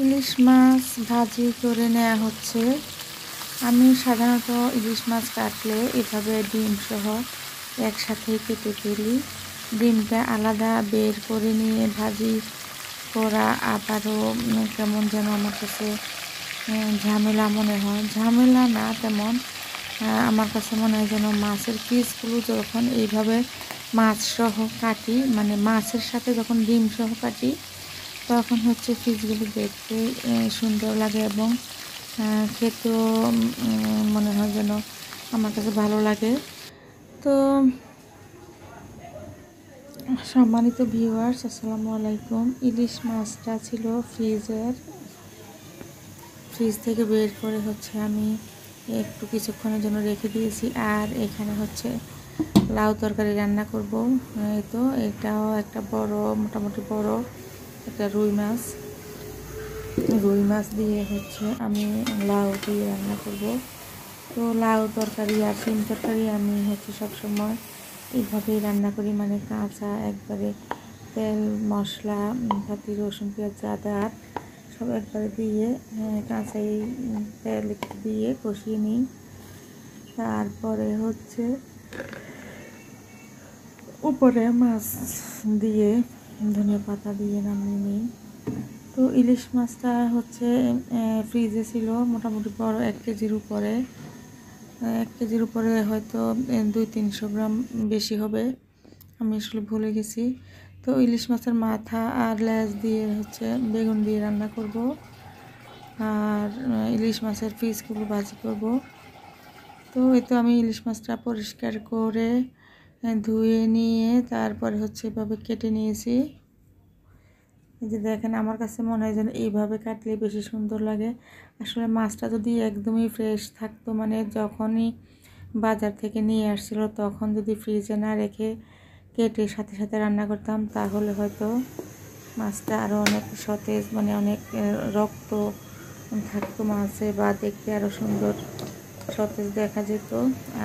ইলিশ মাছ ভাজি করে নেওয়া হচ্ছে। আমি সাধারণত ইলিশ মাছ কাটলে এভাবে ডিম সহ একসাথেই কেটে ফেলি। ডিমটা আলাদা বের করে নিয়ে ভাজি করা আবারও কেমন যেন আমার কাছে ঝামেলা মনে হয়। ঝামেলা না তেমন, আমার কাছে মনে হয় যেন মাছের পিসগুলো যখন এইভাবে মাছ সহ কাটি, মানে মাছের সাথে যখন ডিম সহ কাটি, তখন হচ্ছে পিসগুলো দেখতে সুন্দর লাগে এবং খেতেও মনে হয় যেন আমার কাছে ভালো লাগে। তো সম্মানিত ভিউয়ার্স, আসসালামু আলাইকুম। ইলিশ মাছটা ছিল ফ্রিজ থেকে বের করে হচ্ছে আমি একটু কিছুক্ষণের জন্য রেখে দিয়েছি। আর এখানে হচ্ছে লাউ তরকারি রান্না করব। এই তো এটাও একটা বড়, মোটামুটি বড় একটা রুই মাছ দিয়ে হচ্ছে আমি লাউ দিয়ে রান্না করব। তো লাউ তরকারি আর শিম তরকারি আমি হচ্ছে সবসময় এইভাবেই রান্না করি, মানে কাঁচা একবারে তেল মশলা পাতি রসুন পেঁয়াজ আদা সব একবারে দিয়ে কাঁচাই তেল একটু দিয়ে কষিয়ে নিই। তারপরে হচ্ছে উপরে মাছ দিয়ে ধনিয়া পাতা দিয়ে নামিয়ে নিই। তো ইলিশ মাছটা হচ্ছে ফ্রিজে ছিল মোটামুটি বড় 1 কেজির উপরে। 1 কেজির উপরে হয়তো 200-300 গ্রাম বেশি হবে, আমি আসলে ভুলে গেছি। তো ইলিশ মাছের মাথা আর লেজ দিয়ে হচ্ছে বেগুন দিয়ে রান্না করব, আর ইলিশ মাছের পিসগুলো ভাজি করব। তো এই তো আমি ইলিশ মাছটা পরিষ্কার করে ধুয়ে নিয়ে তারপরে হচ্ছে এভাবে কেটে নিয়েছি। এই যে দেখেন, আমার কাছে মনে হয় যেন এইভাবে কাটলে বেশি সুন্দর লাগে। আসলে মাছটা যদি একদমই ফ্রেশ থাকতো, মানে যখনই বাজার থেকে নিয়ে আসছিল তখন যদি ফ্রিজে না রেখে কেটে সাথে সাথে রান্না করতাম, তাহলে হয়তো মাছটা আরও অনেক সতেজ, মানে অনেক রক্ত থাকতো মাছে, বা দেখতে আরও সুন্দর সতেজ দেখা যেত,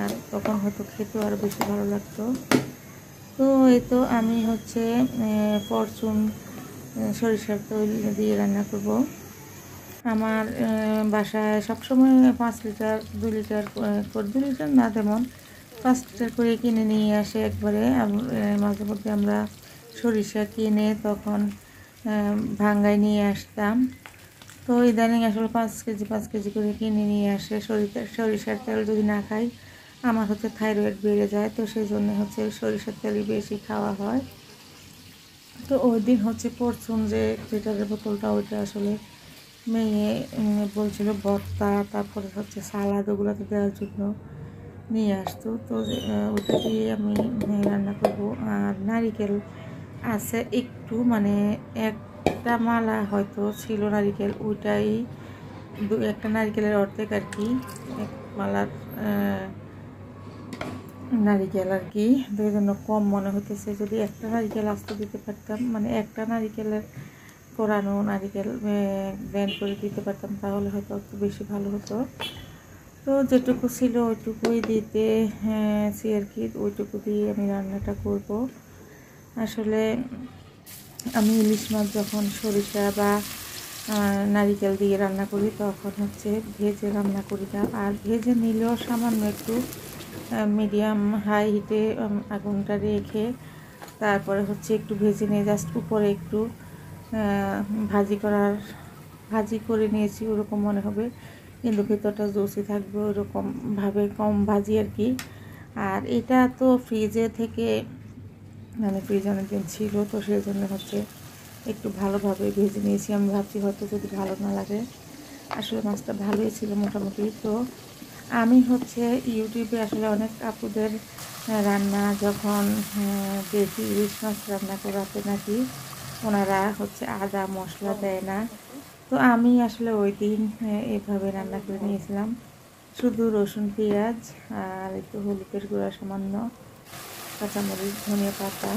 আর তখন হয়তো খেতেও আরও বেশি ভালো লাগতো। তো এই তো আমি হচ্ছে ফরচুন সরিষার তেল দিয়ে রান্না করব। আমার বাসায় সবসময় 5 লিটার 2 লিটার 2 লিটার না, তেমন 5 লিটার করে কিনে নিয়ে আসে একবারে। মাঝে মধ্যে আমরা সরিষা কিনে তখন ভাঙ্গায় নিয়ে আসতাম। তো ইদানিং আসলে 5 কেজি করে কিনে নিয়ে আসে। সরিষার তেল যদি না খাই আমার হচ্ছে থাইরয়েড বেড়ে যায়, তো সেই জন্য হচ্ছে সরিষার তেলই বেশি খাওয়া হয়। তো ওই দিন হচ্ছে ফরচুন যে লিটারের বোতলটা, ওইটা আসলে মেয়ে বলছিল ভর্তা, তারপরে হচ্ছে সালাদ ওগুলোতে দেওয়ার জন্য নিয়ে আসতো। তো ওটা দিয়ে আমি রান্না করব। আর নারিকেল আছে একটু, মানে একটা মালা হয়তো ছিল নারিকেল, ওইটাই একটা নারিকেলের অর্ধেক আর কি, এক মালার নারিকেল আর কি। তো এই জন্য কম মনে হতেছে। যদি একটা নারিকেল আস্তে দিতে পারতাম, মানে একটা নারিকেলের কোরানো নারিকেল ব্লেন্ড করে দিতে পারতাম, তাহলে হয়তো একটু বেশি ভালো হতো। তো যেটুকু ছিল ওইটুকুই দিতে আর কি, ওইটুকু দিয়ে আমি রান্নাটা করব। আসলে আমি ইলিশ মাছ যখন সরিষা বা নারিকেল দিয়ে রান্না করি তখন হচ্ছে ভেজে রান্না করি না। আর ভেজে নিলেও সামান্য একটু মিডিয়াম হাই হিটে আগুনটা রেখে তারপরে হচ্ছে একটু ভেজে নিয়ে জাস্ট উপরে একটু ভাজি করে নিয়েছি ওরকম মনে হবে, কিন্তু ভেতরটা জুসি থাকবে ওরকমভাবে কম ভাজি আর কি। আর এটা তো ফ্রিজে থেকে, মানে ফ্রিজে অনেকদিন ছিল, তো সেই জন্য হচ্ছে একটু ভালোভাবে ভেজে নিয়েছি। আমি ভাবছি হয়তো যদি ভালো না লাগে, আসলে মাছটা ভালোই ছিল মোটামুটি। তো আমি হচ্ছে ইউটিউবে আসলে অনেক আপুদের রান্না যখন দেখি, ইলিশ মাছ রান্না করাতে নাকি ওনারা হচ্ছে আদা মশলা দেয় না। তো আমি আসলে ওই দিন এইভাবে রান্না করে নিয়েছিলাম, শুধু রসুন পেঁয়াজ আর একটু হলুদের গুঁড়া, সামান্য কাঁচামরিচ, ধনিয়া পাতা,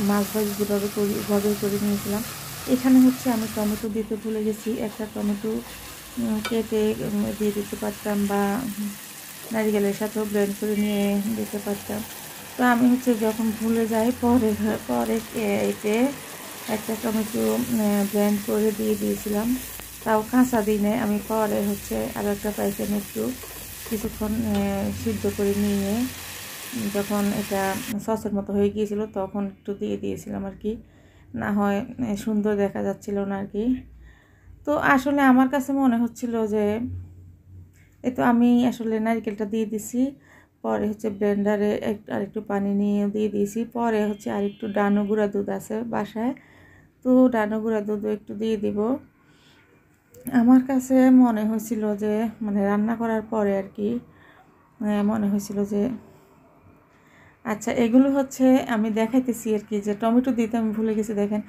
মাছ ভাজি যেভাবে করি ওভাবেই করে নিয়েছিলাম। এখানে হচ্ছে আমি টমেটো দিতে ভুলে গেছি, একটা টমেটো কেটে দিয়ে দিতে পারতাম, বা নারিকেলের সাথেও ব্লেন্ড করে নিয়ে দিতে পারতাম। তো আমি হচ্ছে যখন ভুলে যাই পরে এতে একটা টমেটো ব্লেন্ড করে দিয়ে দিয়েছিলাম, তাও কাঁচা দিনে আমি পরে হচ্ছে আরও একটা পাইকারি একটু কিছুক্ষণ সিদ্ধ করে নিয়ে যখন এটা সসের মতো হয়ে গিয়েছিল তখন একটু দিয়ে দিয়েছিলাম আর কি, না হয় সুন্দর দেখা যাচ্ছিল না আর কি। তো আসলে আমার কাছে মনে হচ্ছিল যে এই তো আমি আসলে নারকেলটা দিয়ে দিছি, পরে হচ্ছে ব্লেন্ডারে আরেকটু পানি নিয়ে দিয়ে দিয়েছি, পরে হচ্ছে আরেকটু ডানো গুঁড়া দুধ আছে বাসায়, তো ডানো গুঁড়া দুধও একটু দিয়ে দিব। আমার কাছে মনে হয়েছিল যে মানে রান্না করার পরে আর কি মনে হয়েছিল যে আচ্ছা এগুলো হচ্ছে আমি দেখাইতেছি আর কি, যে টমেটো দিতে আমি ভুলে গেছি। দেখেন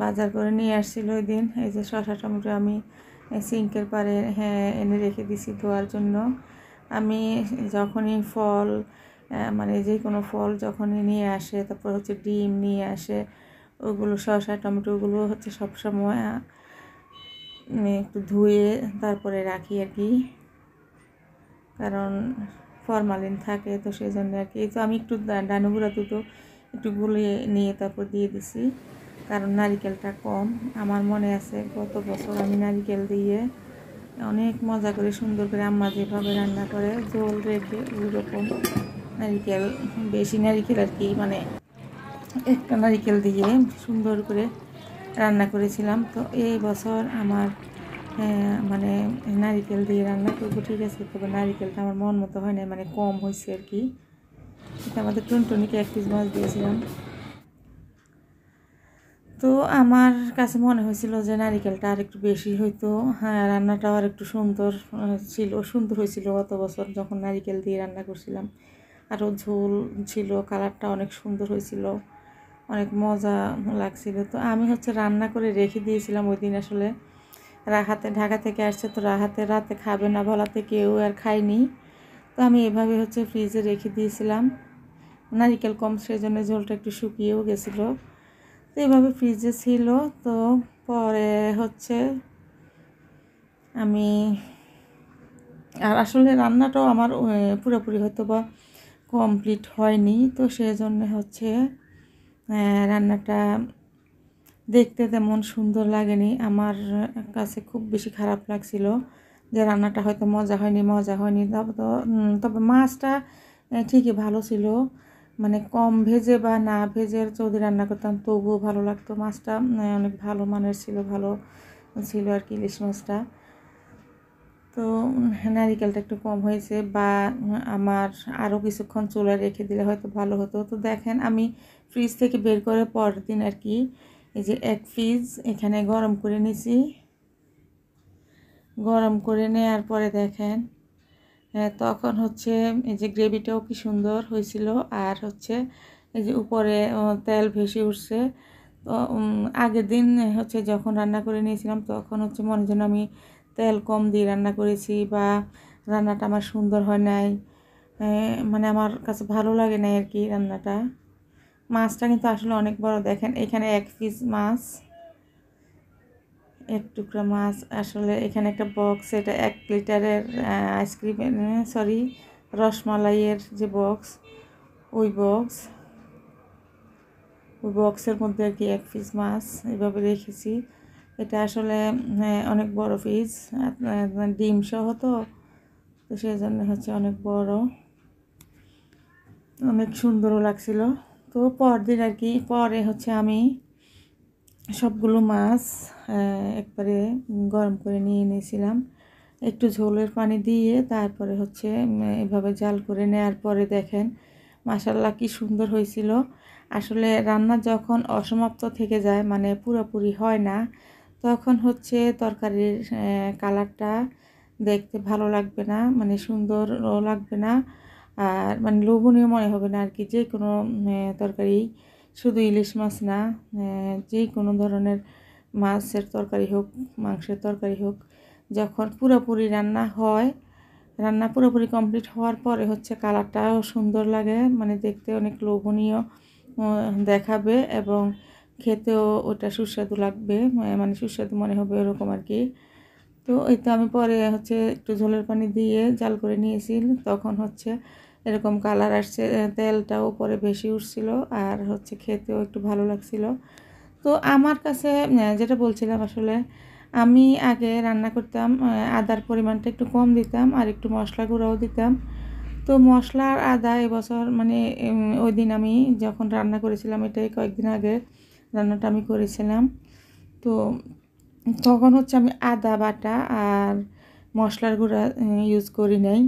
বাজার করে নিয়ে আসছিল ওই দিন, এই যে শসা টমেটো আমি সিঙ্কের পারে এনে রেখে দিছি ধোয়ার জন্য। আমি যখনই ফল মানে যে কোনো ফল যখনই নিয়ে আসে, তারপর হচ্ছে ডিম নিয়ে আসে, ওগুলো শসা টমেটোগুলো হচ্ছে সবসময় একটু ধুয়ে তারপরে রাখি আর কি, কারণ ফরমালিন থাকে, তো সেই জন্য আর কি। তো আমি একটু ডানো গুঁড়া দুধও একটু গুলিয়ে নিয়ে তারপর দিয়ে দিছি, কারণ নারিকেলটা কম। আমার মনে আছে গত বছর আমি নারিকেল দিয়ে অনেক মজা করে সুন্দর করে আম্মা যেভাবে রান্না করে ঝোল রেখে ওই রকম নারিকেল, বেশি নারিকেল আর কি, মানে একটা নারিকেল দিয়ে সুন্দর করে রান্না করেছিলাম। তো এই বছর আমার মানে নারিকেল দিয়ে রান্না করবো, ঠিক আছে, তবে নারিকেলটা আমার মন মতো হয় না, মানে কম হয়েছে আর কি। এটা আমাদের টুনটুনিকে 1 পিস মাছ দিয়েছিলাম। তো আমার কাছে মনে হয়েছিল যে নারিকেলটা আর একটু বেশি হয়তো, হ্যাঁ রান্নাটাও আর একটু সুন্দর ছিল, সুন্দর হয়েছিল গত বছর যখন নারিকেল দিয়ে রান্না করছিলাম। আরও ঝোল ছিল, কালারটা অনেক সুন্দর হয়েছিল, অনেক মজা লাগছিল। তো আমি হচ্ছে রান্না করে রেখে দিয়েছিলাম ওই দিন। আসলে রাহাতে ঢাকা থেকে আসছে, তো রাহাতে রাতে খাবে না বলাতে কেউ আর খায়নি, তো আমি এভাবে হচ্ছে ফ্রিজে রেখে দিয়েছিলাম। নারিকেল কম সেই জন্য ঝোলটা একটু শুকিয়েও গেছিলো, তো এভাবে ফ্রিজে ছিল। তো পরে হচ্ছে আমি আর আসলে রান্নাটাও আমার পুরোপুরি হয়তো বা কমপ্লিট হয়নি, তো সেই জন্য হচ্ছে রান্নাটা দেখতে তেমন সুন্দর লাগেনি। আমার কাছে খুব বেশি খারাপ লাগছিল যে রান্নাটা হয়তো মজা হয়নি। তবে মাছটা ঠিকই ভালো ছিল, মানে কম ভেজে বা না ভেজে যদি রান্না করতাম তবুও ভালো লাগতো। মাছটা অনেক ভালো মানের ছিল, ভালো ছিল আর কি ইলিশ মাছটা। তো নারিকেলটা একটু কম হয়েছে, বা আমার আরও কিছুক্ষণ চুলায় রেখে দিলে হয়তো ভালো হতো। তো দেখেন আমি ফ্রিজ থেকে বের করে পরের দিন আর কি এই যে 1 পিস এখানে গরম করে নিছি। গরম করে নেওয়ার পরে দেখেন তখন হচ্ছে এই যে গ্রেভিটাও কি সুন্দর হয়েছিল, আর হচ্ছে এই যে উপরে তেল ভেসে উঠছে। তো আগের দিন হচ্ছে যখন রান্না করে নিয়েছিলাম তখন হচ্ছে মনে যেন আমি তেল কম দিয়ে রান্না করেছি, বা রান্নাটা আমার সুন্দর হয় নাই, মানে আমার কাছে ভালো লাগে না আর কি রান্নাটা। মাছটা কিন্তু আসলে অনেক বড়, দেখেন এখানে 1 পিস মাছ, 1 টুকরা মাছ। আসলে এখানে একটা বক্স, এটা 1 লিটারের আইসক্রিম সরি রসমালাইয়ের যে বক্স, ওই বক্সের মধ্যে আর কি 1 পিস মাছ এভাবে রেখেছি। এটা আসলে অনেক বড় পিস, ডিম সহ, তো সেই জন্য হচ্ছে অনেক বড়, অনেক সুন্দরও লাগছিল। তো পরদিন আর কি পরে হচ্ছে আমি সবগুলো মাছ একবারে গরম করে নিয়ে নিয়েছিলাম, একটু ঝোলের পানি দিয়ে তারপরে হচ্ছে এভাবে জাল করে নেওয়ার পরে দেখেন মাশাআল্লাহ কি সুন্দর হয়েছিল। আসলে রান্না যখন অসমাপ্ত থেকে যায়, মানে পুরোপুরি হয় না, তখন হচ্ছে তরকারির কালারটা দেখতে ভালো লাগবে না, মানে সুন্দরও লাগবে না, আর মানে লোভনীয় মনে হবে না আর কি। যে কোনো তরকারি, শুধু ইলিশ মাছ না, যে কোনো ধরনের মাছের তরকারি হোক, মাংসের তরকারি হোক, যখন পুরোপুরি রান্না পুরোপুরি কমপ্লিট হওয়ার পরে হচ্ছে কালারটাও সুন্দর লাগে, মানে দেখতে অনেক লোভনীয় দেখাবে, এবং খেতেও ওটা সুস্বাদু লাগবে, মানে সুস্বাদু মনে হবে এরকম আর কি। তো এই তো আমি পরে হচ্ছে একটু ঝোলের পানি দিয়ে জাল করে নিয়েছি, তখন হচ্ছে এরকম কালার আসছে, তেলটাও পরে বেশি উঠছিল, আর হচ্ছে খেতেও একটু ভালো লাগছিল। তো আমার কাছে যেটা বলছিলাম আসলে আমি আগে রান্না করতাম আদার পরিমাণটা একটু কম দিতাম আর একটু মশলা গুঁড়াও দিতাম। তো মশলা আর আদা এবছর মানে ওই দিন আমি যখন রান্না করেছিলাম, এটাই কয়েকদিন আগে রান্নাটা আমি করেছিলাম। তো তখন হচ্ছে আমি আদা বাটা আর মশলার গুঁড়া ইউজ করি নাই।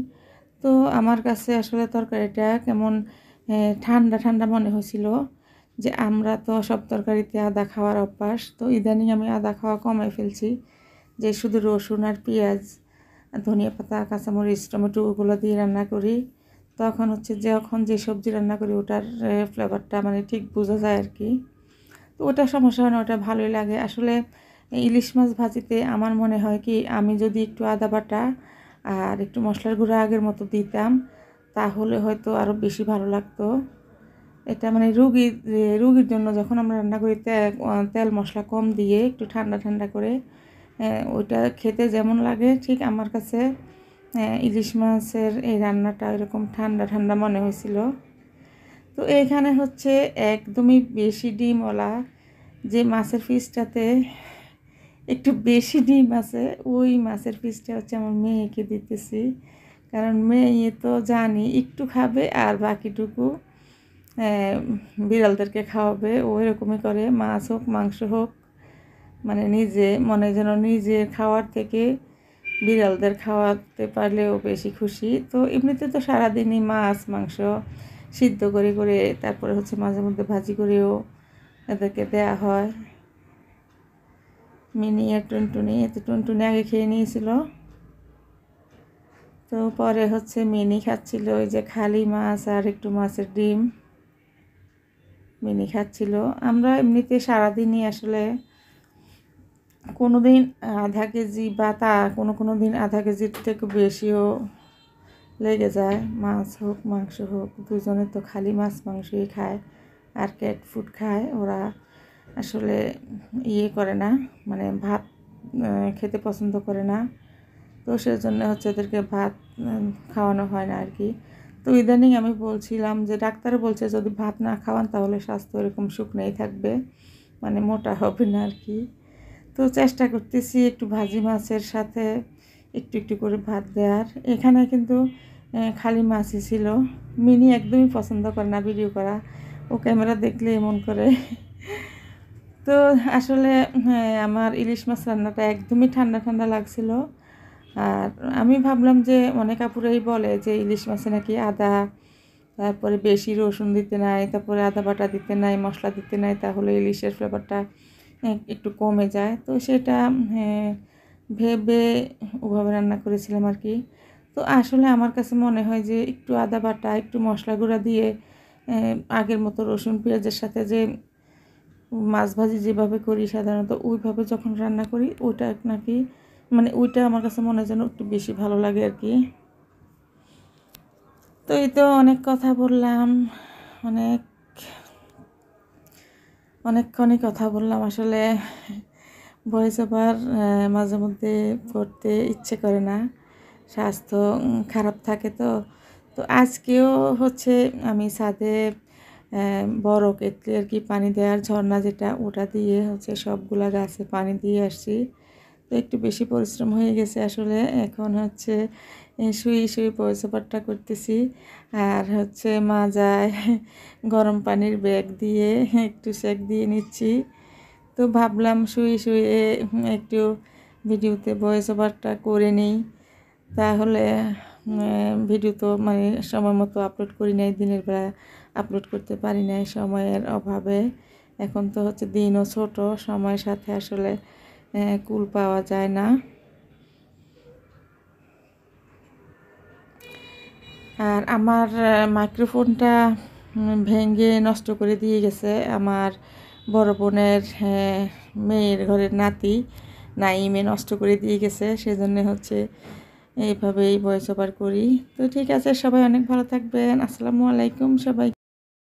তো আমার কাছে আসলে তরকারিটা কেমন ঠান্ডা ঠান্ডা মনে হয়েছিল, যে আমরা তো সব তরকারিতে আদা খাওয়ার অভ্যাস। তো ইদানিং আমি আদা খাওয়া কমাই ফেলছি, যে শুধু রসুন আর পেঁয়াজ, ধনিয়া পাতা, কাঁচামরিচ, টমেটো ওগুলো দিয়ে রান্না করি। তখন হচ্ছে যখন যে সবজি রান্না করি ওটার ফ্লেভারটা মানে ঠিক বোঝা যায় আর কি। তো ওটা সমস্যা হয় না, ওটা ভালোই লাগে আসলে। ইলিশ মাছ ভাজিতে আমার মনে হয় কি, আমি যদি একটু আদা বাটা আর একটু মশলার গুঁড়া আগের মতো দিতাম তাহলে হয়তো আরও বেশি ভালো লাগতো। এটা মানে রুগীর জন্য যখন আমরা রান্না করি তেল মশলা কম দিয়ে একটু ঠান্ডা ঠান্ডা করে ওইটা খেতে যেমন লাগে, ঠিক আমার কাছে ইলিশ মাছের এই রান্নাটা এরকম ঠান্ডা ঠান্ডা মনে হয়েছিল। তো এখানে হচ্ছে একদমই বেশি ডিমওয়ালা যে মাছের পিসটাতে একটু বেশি ডিম আছে, ওই মাছের পিসটা হচ্ছে আমার মেয়েকে দিতেছি। কারণ মেয়ে তো জানি একটু খাবে আর বাকিটুকু বিড়ালদেরকে খাওয়াবে। ও এরকমই করে, মাছ হোক মাংস হোক, মানে নিজে মনে যেন নিজে খাওয়ার থেকে বিড়ালদের খাওয়াতে পারলেও বেশি খুশি। তো এমনিতে তো সারাদিনই মাছ মাংস সিদ্ধ করে করে তারপরে হচ্ছে মাঝে মধ্যে ভাজি করেও এদেরকে দেয়া হয়। মিনি আর টুনটুনি, তো টুনটুনি আগে খেয়ে নিয়েছিল, তো পরে হচ্ছে মিনি খাচ্ছিল ওই যে খালি মাছ আর একটু মাছের ডিম মিনি খাচ্ছিল। আমরা এমনিতে সারাদিনই আসলে কোনো দিন আধা কেজি বা কোনো দিন আধা কেজির থেকে বেশিও লেগে যায়। মাছ হোক মাংস হোক, দুজনে তো খালি মাছ মাংসই খায়। আর ক্যাট ফুড খায়, ওরা আসলে করে না, মানে ভাত খেতে পছন্দ করে না। তো সেজন্য হচ্ছে ওদেরকে ভাত খাওয়ানো হয় না আর কি। তো ইদানিং আমি বলছিলাম যে ডাক্তার বলছে যদি ভাত না খাওয়ান তাহলে স্বাস্থ্য এরকম শুকনোই থাকবে, মানে মোটা হবে না আর কি। তো চেষ্টা করতেছি একটু ভাজি মাছের সাথে একটু একটু করে ভাত দেওয়ার। এখানে কিন্তু খালি মাছই ছিল। মিনি একদমই পছন্দ করে না ভিডিও করা, ও ক্যামেরা দেখলে এমন করে। তো আসলে আমার ইলিশ মাছ রান্নাটা একদমই ঠান্ডা ঠান্ডা লাগছিল। আর আমি ভাবলাম যে অনেক আপুরাই বলে যে ইলিশ মাছে নাকি আদা, তারপরে বেশি রসুন দিতে নাই, তারপরে আদা বাটা দিতে নাই, মশলা দিতে নাই, তাহলে ইলিশের ফ্লেভারটা একটু কমে যায়। তো সেটা ভেবে ওভাবে রান্না করেছিলাম আর কি। তো আসলে আমার কাছে মনে হয় যে একটু আদা বাটা একটু মশলা গুঁড়া দিয়ে আগের মতো রসুন পেঁয়াজের সাথে যে মাছ ভাজি যেভাবে করি সাধারণত ওইভাবে যখন রান্না করি ওইটা নাকি মানে ওইটা আমার কাছে মনে হয় যেন একটু বেশি ভালো লাগে আর কি। তো এই তো অনেক কথা বললাম, অনেকক্ষণই কথা বললাম। আসলে ভয়েস ওভার মাঝে মধ্যে করতে ইচ্ছে করে না, স্বাস্থ্য খারাপ থাকে। তো তো আজকেও হচ্ছে আমি ছাদে বড় কেটলি আর কি পানি দেওয়ার ঝর্ণা যেটা, ওটা দিয়ে হচ্ছে সবগুলা গাছে পানি দিয়ে আসছি। তো একটু বেশি পরিশ্রম হয়ে গেছে আসলে। এখন হচ্ছে শুয়ে শুয়ে ভয়েস ওভারটা করতেছি। আর হচ্ছে মাজায় গরম পানির ব্যাগ দিয়ে একটু সেক দিয়ে নিচ্ছি। তো ভাবলাম শুয়ে শুয়ে একটু ভিডিওতে ভয়েস ওভারটা করে নিই, তাহলে ভিডিও তো মানে সময় মতো আপলোড করি নাই, দিনের বেলা আপলোড করতে পারি নাই সময়ের অভাবে। এখন তো হচ্ছে দিনও ছোট, সময়ের সাথে আসলে কুল পাওয়া যায় না। আর আমার মাইক্রোফোনটা ভেঙে নষ্ট করে দিয়ে গেছে আমার বড় বোনের মেয়ের ঘরের নাতি নাইমে নষ্ট করে দিয়ে গেছে, সেজন্য হচ্ছে এইভাবেই ভয়েস ওভার করি। তো ঠিক আছে, সবাই অনেক ভালো থাকবেন। আসসালামু আলাইকুম সবাই।